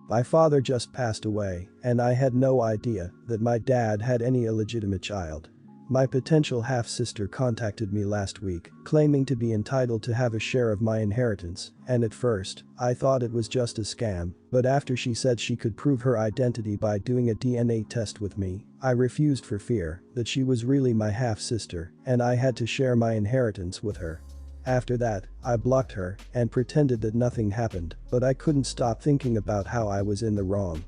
My father just passed away, and I had no idea that my dad had any illegitimate child. My potential half-sister contacted me last week, claiming to be entitled to have a share of my inheritance, and at first, I thought it was just a scam, but after she said she could prove her identity by doing a DNA test with me, I refused for fear that she was really my half-sister and I had to share my inheritance with her. After that, I blocked her and pretended that nothing happened, but I couldn't stop thinking about how I was in the wrong.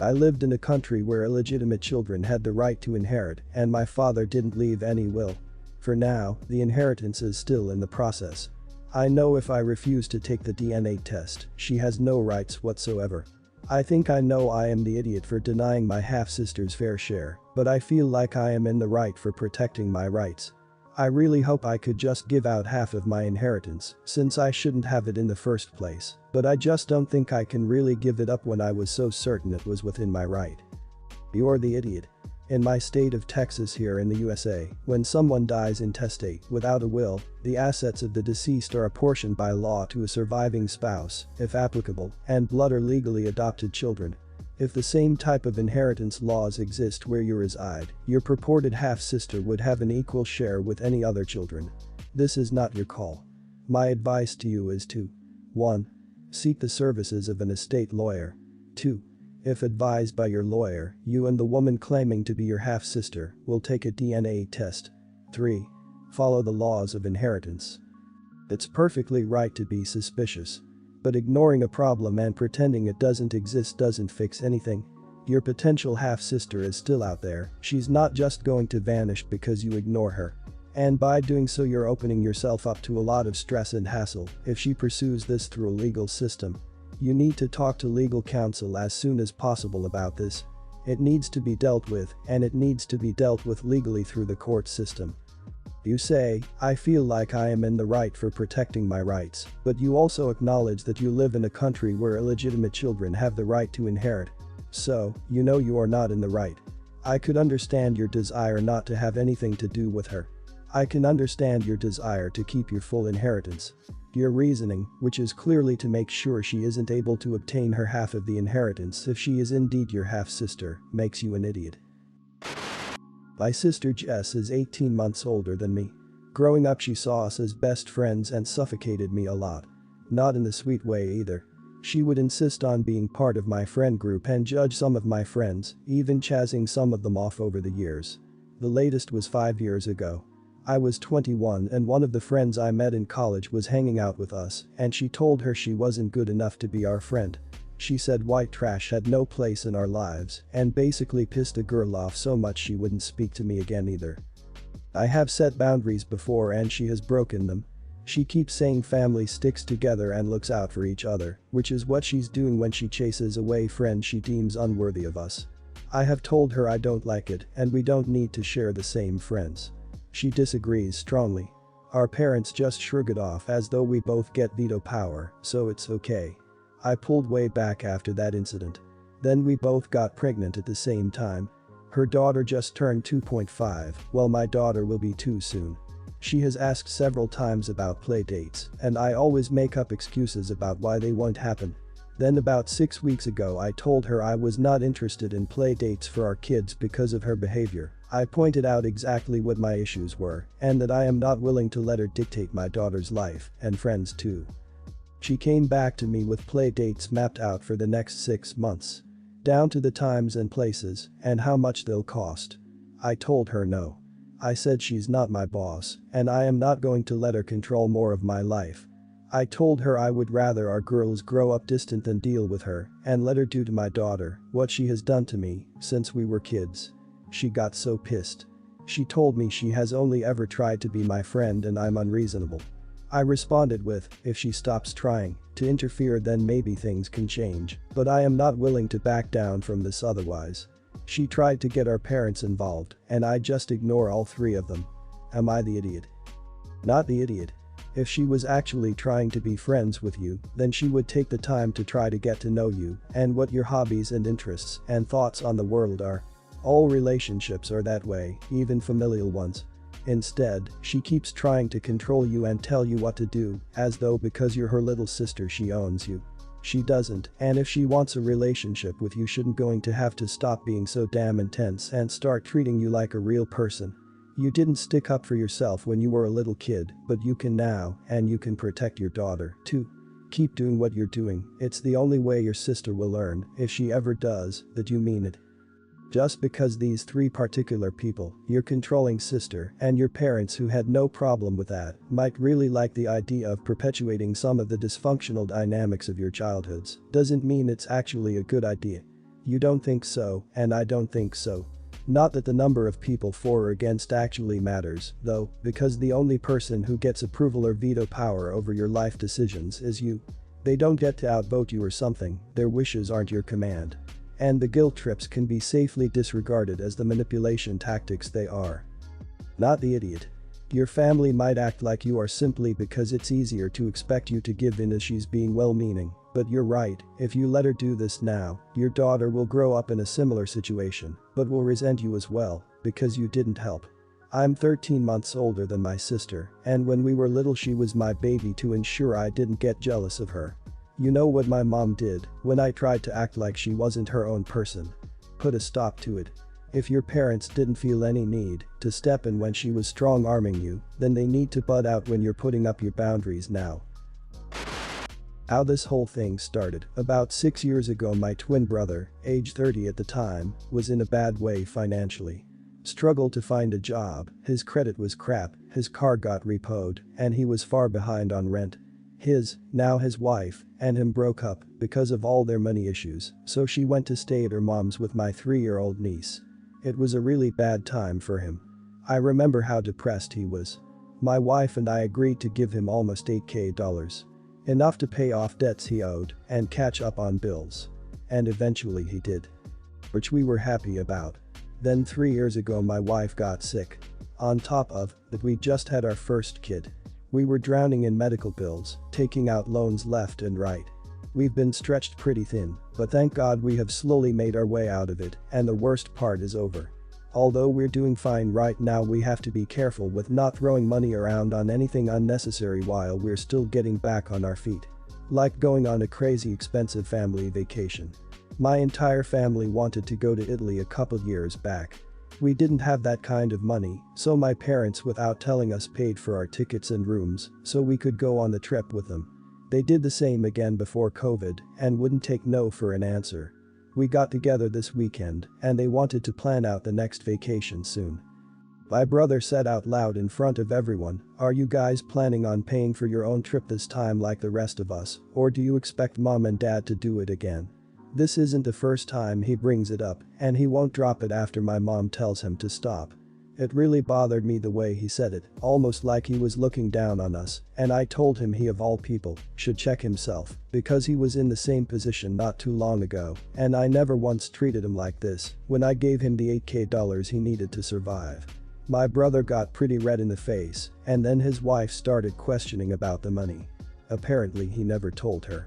I lived in a country where illegitimate children had the right to inherit, and my father didn't leave any will. For now, the inheritance is still in the process. I know if I refuse to take the DNA test, she has no rights whatsoever. I think I know I am the idiot for denying my half-sister's fair share, but I feel like I am in the right for protecting my rights. I really hope I could just give out half of my inheritance, since I shouldn't have it in the first place, but I just don't think I can really give it up when I was so certain it was within my right. You're the idiot. In my state of Texas here in the USA, when someone dies intestate without a will, the assets of the deceased are apportioned by law to a surviving spouse, if applicable, and blood or legally adopted children. If the same type of inheritance laws exist where you reside, your purported half-sister would have an equal share with any other children. This is not your call. My advice to you is to 1. Seek the services of an estate lawyer. 2. If advised by your lawyer, you and the woman claiming to be your half-sister will take a DNA test. 3. Follow the laws of inheritance. It's perfectly right to be suspicious. But ignoring a problem and pretending it doesn't exist doesn't fix anything. Your potential half-sister is still out there, she's not just going to vanish because you ignore her. And by doing so you're opening yourself up to a lot of stress and hassle if she pursues this through a legal system. You need to talk to legal counsel as soon as possible about this. It needs to be dealt with, and it needs to be dealt with legally through the court system. You say, I feel like I am in the right for protecting my rights, but you also acknowledge that you live in a country where illegitimate children have the right to inherit. So, you know you are not in the right. I could understand your desire not to have anything to do with her. I can understand your desire to keep your full inheritance. Your reasoning, which is clearly to make sure she isn't able to obtain her half of the inheritance if she is indeed your half-sister, makes you an idiot. My sister Jess is 18 months older than me. Growing up she saw us as best friends and suffocated me a lot. Not in the sweet way either. She would insist on being part of my friend group and judge some of my friends, even chazzing some of them off over the years. The latest was 5 years ago. I was 21 and one of the friends I met in college was hanging out with us, and she told her she wasn't good enough to be our friend. She said white trash had no place in our lives and basically pissed a girl off so much she wouldn't speak to me again either. I have set boundaries before and she has broken them. She keeps saying family sticks together and looks out for each other, which is what she's doing when she chases away friends she deems unworthy of us. I have told her I don't like it and we don't need to share the same friends. She disagrees strongly. Our parents just shrug it off as though we both get veto power, so it's okay. I pulled way back after that incident. Then we both got pregnant at the same time. Her daughter just turned 2.5, while my daughter will be 2 soon. She has asked several times about play dates, and I always make up excuses about why they won't happen. Then about 6 weeks ago I told her I was not interested in play dates for our kids because of her behavior. I pointed out exactly what my issues were, and that I am not willing to let her dictate my daughter's life, and friends too. She came back to me with play dates mapped out for the next 6 months. Down to the times and places, and how much they'll cost. I told her no. I said she's not my boss, and I am not going to let her control more of my life. I told her I would rather our girls grow up distant than deal with her, and let her do to my daughter what she has done to me since we were kids. She got so pissed. She told me she has only ever tried to be my friend and I'm unreasonable. I responded with, if she stops trying to interfere then maybe things can change, but I am not willing to back down from this otherwise. She tried to get our parents involved, and I just ignore all 3 of them. Am I the idiot? Not the idiot. If she was actually trying to be friends with you, then she would take the time to try to get to know you and what your hobbies and interests and thoughts on the world are. All relationships are that way, even familial ones. Instead, she keeps trying to control you and tell you what to do, as though because you're her little sister she owns you. She doesn't, and if she wants a relationship with you shouldn't going to have to stop being so damn intense and start treating you like a real person. You didn't stick up for yourself when you were a little kid, but you can now, and you can protect your daughter, too. Keep doing what you're doing, it's the only way your sister will learn, if she ever does, that you mean it. Just because these three particular people, your controlling sister and your parents who had no problem with that, might really like the idea of perpetuating some of the dysfunctional dynamics of your childhoods, doesn't mean it's actually a good idea. You don't think so, and I don't think so. Not that the number of people for or against actually matters, though, because the only person who gets approval or veto power over your life decisions is you. They don't get to outvote you or something, their wishes aren't your command. And the guilt trips can be safely disregarded as the manipulation tactics they are. Not the idiot. Your family might act like you are simply because it's easier to expect you to give in as she's being well-meaning, but you're right, if you let her do this now, your daughter will grow up in a similar situation, but will resent you as well, because you didn't help. I'm 13 months older than my sister, and when we were little she was my baby to ensure I didn't get jealous of her. You know what my mom did when I tried to act like she wasn't her own person? Put a stop to it. If your parents didn't feel any need to step in when she was strong-arming you, then they need to butt out when you're putting up your boundaries now. How this whole thing started: about 6 years ago my twin brother, age 30 at the time, was in a bad way financially. Struggled to find a job, his credit was crap, his car got repoed, and he was far behind on rent. Now his wife, and him broke up because of all their money issues, so she went to stay at her mom's with my 3-year-old niece. It was a really bad time for him. I remember how depressed he was. My wife and I agreed to give him almost $8,000. Enough to pay off debts he owed and catch up on bills. And eventually he did. Which we were happy about. Then 3 years ago my wife got sick. On top of that we just had our first kid. We were drowning in medical bills, taking out loans left and right. We've been stretched pretty thin, but thank God we have slowly made our way out of it, and the worst part is over. Although we're doing fine right now, we have to be careful with not throwing money around on anything unnecessary while we're still getting back on our feet. Like going on a crazy expensive family vacation. My entire family wanted to go to Italy a couple years back. We didn't have that kind of money, so my parents without telling us paid for our tickets and rooms so we could go on the trip with them. They did the same again before COVID and wouldn't take no for an answer. We got together this weekend and they wanted to plan out the next vacation soon. My brother said out loud in front of everyone, "Are you guys planning on paying for your own trip this time like the rest of us, or do you expect mom and dad to do it again?" This isn't the first time he brings it up, and he won't drop it after my mom tells him to stop. It really bothered me the way he said it, almost like he was looking down on us, and I told him he of all people should check himself because he was in the same position not too long ago, and I never once treated him like this when I gave him the $8,000 he needed to survive. My brother got pretty red in the face, and then his wife started questioning about the money. Apparently he never told her.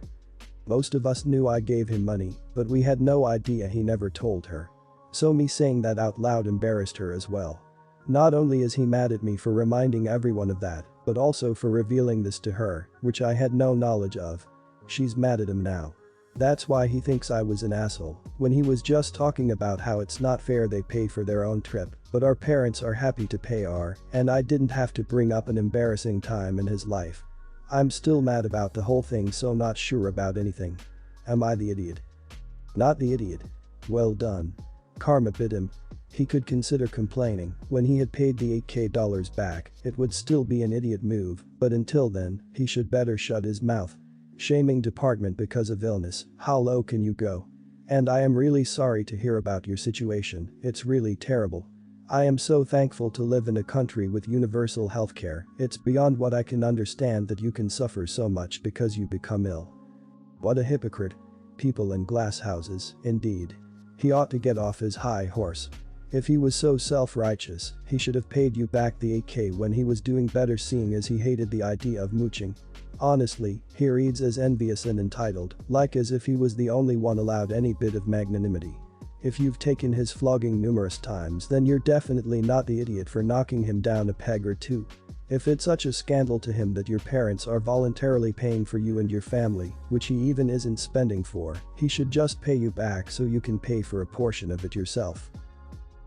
Most of us knew I gave him money, but we had no idea he never told her. So me saying that out loud embarrassed her as well. Not only is he mad at me for reminding everyone of that, but also for revealing this to her, which I had no knowledge of. She's mad at him now. That's why he thinks I was an asshole, when he was just talking about how it's not fair they pay for their own trip, but our parents are happy to pay our, and I didn't have to bring up an embarrassing time in his life. I'm still mad about the whole thing, so not sure about anything. Am I the idiot? Not the idiot. Well done. Karma bit him. He could consider complaining when he had paid the $8,000 back. It would still be an idiot move, but until then, he should better shut his mouth. Shaming department because of illness, how low can you go? And I am really sorry to hear about your situation, it's really terrible. I am so thankful to live in a country with universal healthcare. It's beyond what I can understand that you can suffer so much because you become ill. What a hypocrite. People in glass houses, indeed. He ought to get off his high horse. If he was so self-righteous, he should have paid you back the $8,000 when he was doing better, seeing as he hated the idea of mooching. Honestly, he reads as envious and entitled, like as if he was the only one allowed any bit of magnanimity. If you've taken his flogging numerous times, then you're definitely not the idiot for knocking him down a peg or two. If it's such a scandal to him that your parents are voluntarily paying for you and your family, which he even isn't spending for, he should just pay you back so you can pay for a portion of it yourself.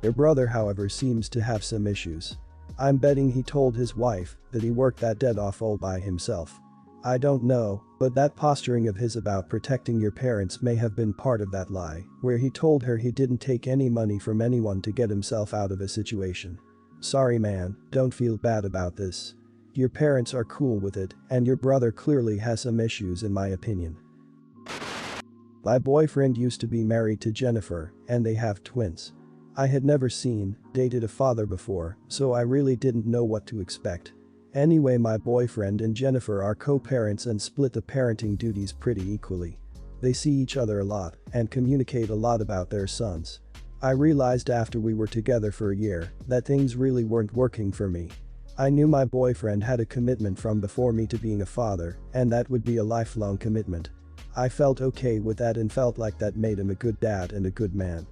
Your brother, however, seems to have some issues. I'm betting he told his wife that he worked that debt off all by himself. I don't know, but that posturing of his about protecting your parents may have been part of that lie, where he told her he didn't take any money from anyone to get himself out of a situation. Sorry man, don't feel bad about this. Your parents are cool with it, and your brother clearly has some issues in my opinion. My boyfriend used to be married to Jennifer, and they have twins. I had never dated a father before, so I really didn't know what to expect. Anyway, my boyfriend and Jennifer are co-parents and split the parenting duties pretty equally. They see each other a lot and communicate a lot about their sons. I realized after we were together for a year that things really weren't working for me. I knew my boyfriend had a commitment from before me to being a father, and that would be a lifelong commitment. I felt okay with that and felt like that made him a good dad and a good man.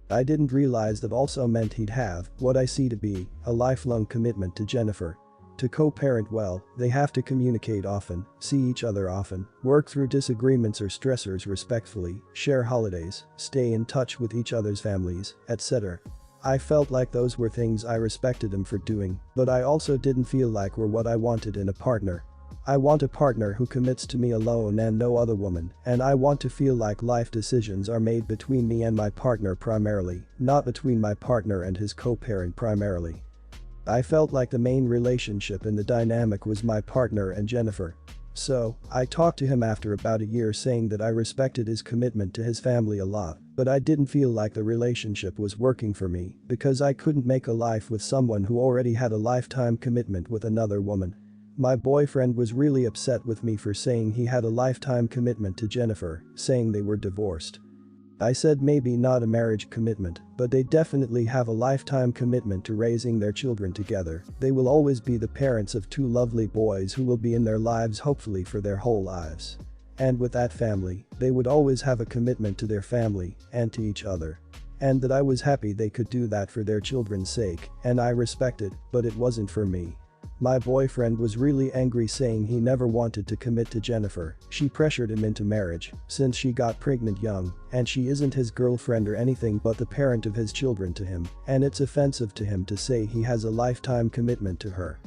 I didn't realize that also meant he'd have what I see to be a lifelong commitment to Jennifer. To co-parent well, they have to communicate often, see each other often, work through disagreements or stressors respectfully, share holidays, stay in touch with each other's families, etc. I felt like those were things I respected him for doing, but I also didn't feel like were what I wanted in a partner. I want a partner who commits to me alone and no other woman, and I want to feel like life decisions are made between me and my partner primarily, not between my partner and his co-parent primarily. I felt like the main relationship in the dynamic was my partner and Jennifer. So, I talked to him after about a year saying that I respected his commitment to his family a lot, but I didn't feel like the relationship was working for me because I couldn't make a life with someone who already had a lifetime commitment with another woman. My boyfriend was really upset with me for saying he had a lifetime commitment to Jennifer, saying they were divorced. I said maybe not a marriage commitment, but they definitely have a lifetime commitment to raising their children together. They will always be the parents of two lovely boys who will be in their lives hopefully for their whole lives. And with that family, they would always have a commitment to their family and to each other. And that I was happy they could do that for their children's sake, and I respect it, but it wasn't for me. My boyfriend was really angry saying he never wanted to commit to Jennifer. She pressured him into marriage since she got pregnant young, and she isn't his girlfriend or anything but the parent of his children to him, and it's offensive to him to say he has a lifetime commitment to her.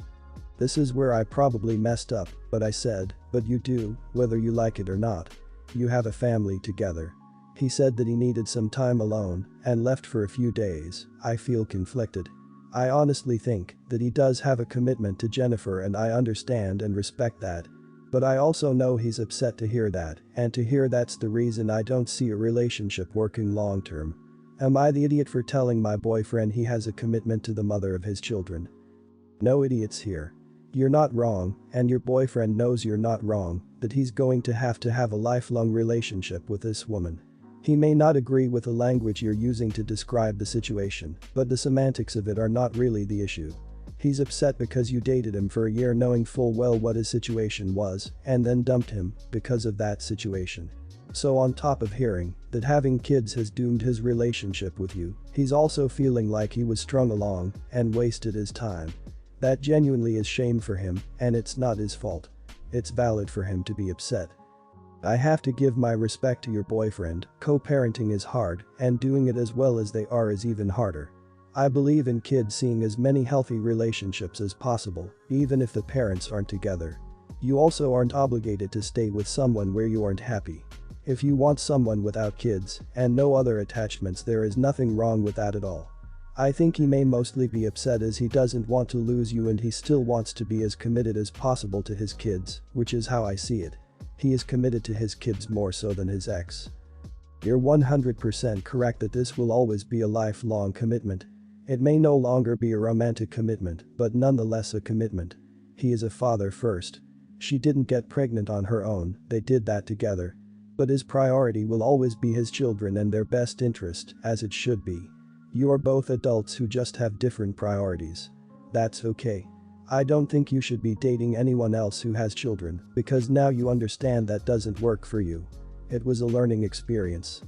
This is where I probably messed up, but I said, but you do, whether you like it or not. You have a family together. He said that he needed some time alone and left for a few days. I feel conflicted. I honestly think that he does have a commitment to Jennifer and I understand and respect that. But I also know he's upset to hear that, and to hear that's the reason I don't see a relationship working long term. Am I the idiot for telling my boyfriend he has a commitment to the mother of his children? No idiots here. You're not wrong, and your boyfriend knows you're not wrong, that he's going to have a lifelong relationship with this woman. He may not agree with the language you're using to describe the situation, but the semantics of it are not really the issue. He's upset because you dated him for a year knowing full well what his situation was, and then dumped him because of that situation. So on top of hearing that having kids has doomed his relationship with you, he's also feeling like he was strung along and wasted his time. That genuinely is shame for him, and it's not his fault. It's valid for him to be upset. I have to give my respect to your boyfriend. Co-parenting is hard, and doing it as well as they are is even harder. I believe in kids seeing as many healthy relationships as possible, even if the parents aren't together. You also aren't obligated to stay with someone where you aren't happy. If you want someone without kids and no other attachments, there is nothing wrong with that at all. I think he may mostly be upset as he doesn't want to lose you and he still wants to be as committed as possible to his kids, which is how I see it. He is committed to his kids more so than his ex. You're 100% correct that this will always be a lifelong commitment. It may no longer be a romantic commitment, but nonetheless a commitment. He is a father first. She didn't get pregnant on her own, they did that together. But his priority will always be his children and their best interest, as it should be. You are both adults who just have different priorities. That's okay. I don't think you should be dating anyone else who has children, because now you understand that doesn't work for you. It was a learning experience.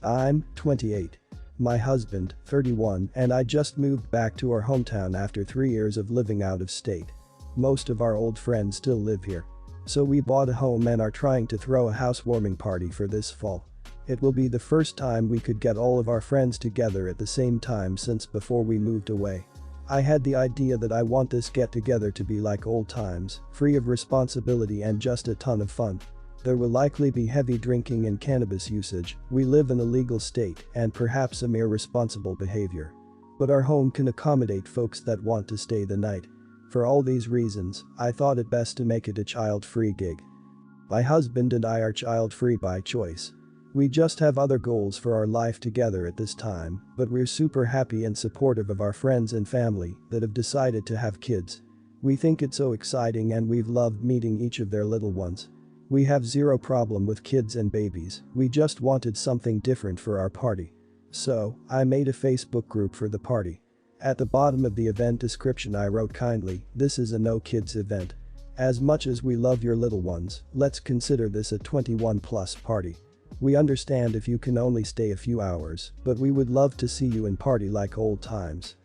I'm 28. My husband, 31, and I just moved back to our hometown after 3 years of living out of state. Most of our old friends still live here. So we bought a home and are trying to throw a housewarming party for this fall. It will be the first time we could get all of our friends together at the same time since before we moved away. I had the idea that I want this get-together to be like old times, free of responsibility and just a ton of fun. There will likely be heavy drinking and cannabis usage, we live in a legal state, and perhaps some irresponsible behavior. But our home can accommodate folks that want to stay the night. For all these reasons, I thought it best to make it a child-free gig. My husband and I are child-free by choice. We just have other goals for our life together at this time, but we're super happy and supportive of our friends and family that have decided to have kids. We think it's so exciting and we've loved meeting each of their little ones. We have zero problem with kids and babies, we just wanted something different for our party. So, I made a Facebook group for the party. At the bottom of the event description I wrote kindly, "This is a no kids event. As much as we love your little ones, let's consider this a 21+ party. We understand if you can only stay a few hours, but we would love to see you and party like old times."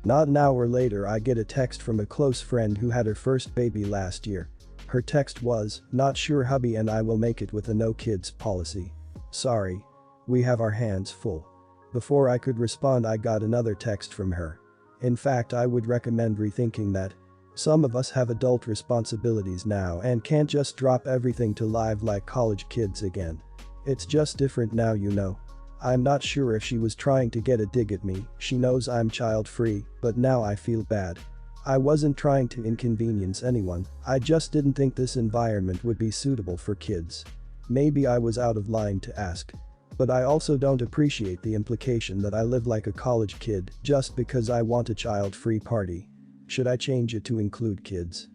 Not an hour later I get a text from a close friend who had her first baby last year. Her text was, "Not sure hubby and I will make it with a no kids policy. Sorry. We have our hands full." Before I could respond I got another text from her. In fact I would recommend rethinking that. Some of us have adult responsibilities now and can't just drop everything to live like college kids again. It's just different now, you know. I'm not sure if she was trying to get a dig at me, she knows I'm child-free, but now I feel bad. I wasn't trying to inconvenience anyone, I just didn't think this environment would be suitable for kids. Maybe I was out of line to ask. But I also don't appreciate the implication that I live like a college kid just because I want a child-free party. Should I change it to include kids?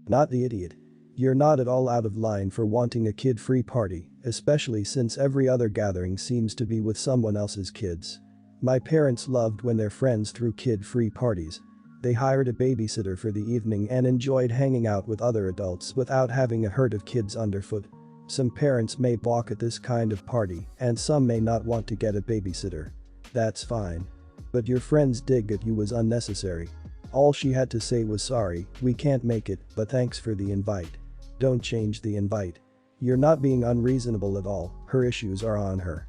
Not the idiot. You're not at all out of line for wanting a kid-free party, especially since every other gathering seems to be with someone else's kids. My parents loved when their friends threw kid-free parties. They hired a babysitter for the evening and enjoyed hanging out with other adults without having a herd of kids underfoot. Some parents may balk at this kind of party, and some may not want to get a babysitter. That's fine. But your friend's dig at you was unnecessary. All she had to say was, "Sorry, we can't make it, but thanks for the invite." Don't change the invite. You're not being unreasonable at all, her issues are on her.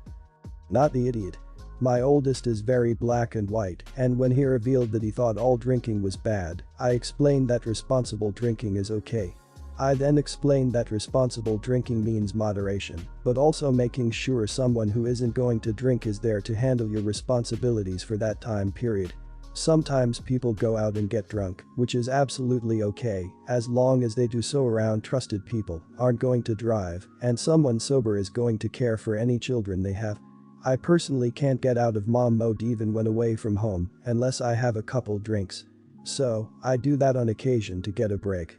Not the idiot. My oldest is very black and white, and when he revealed that he thought all drinking was bad, I explained that responsible drinking is okay. I then explained that responsible drinking means moderation, but also making sure someone who isn't going to drink is there to handle your responsibilities for that time period. Sometimes people go out and get drunk, which is absolutely okay, as long as they do so around trusted people, aren't going to drive, and someone sober is going to care for any children they have. I personally can't get out of mom mode even when away from home, unless I have a couple drinks. So, I do that on occasion to get a break.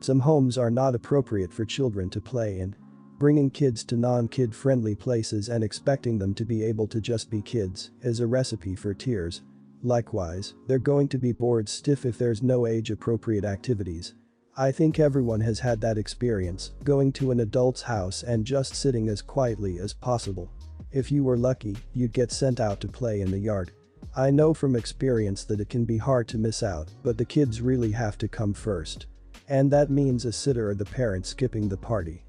Some homes are not appropriate for children to play in. Bringing kids to non-kid friendly places and expecting them to be able to just be kids is a recipe for tears. Likewise, they're going to be bored stiff if there's no age-appropriate activities. I think everyone has had that experience, going to an adult's house and just sitting as quietly as possible. If you were lucky, you'd get sent out to play in the yard. I know from experience that it can be hard to miss out, but the kids really have to come first. And that means a sitter or the parent skipping the party.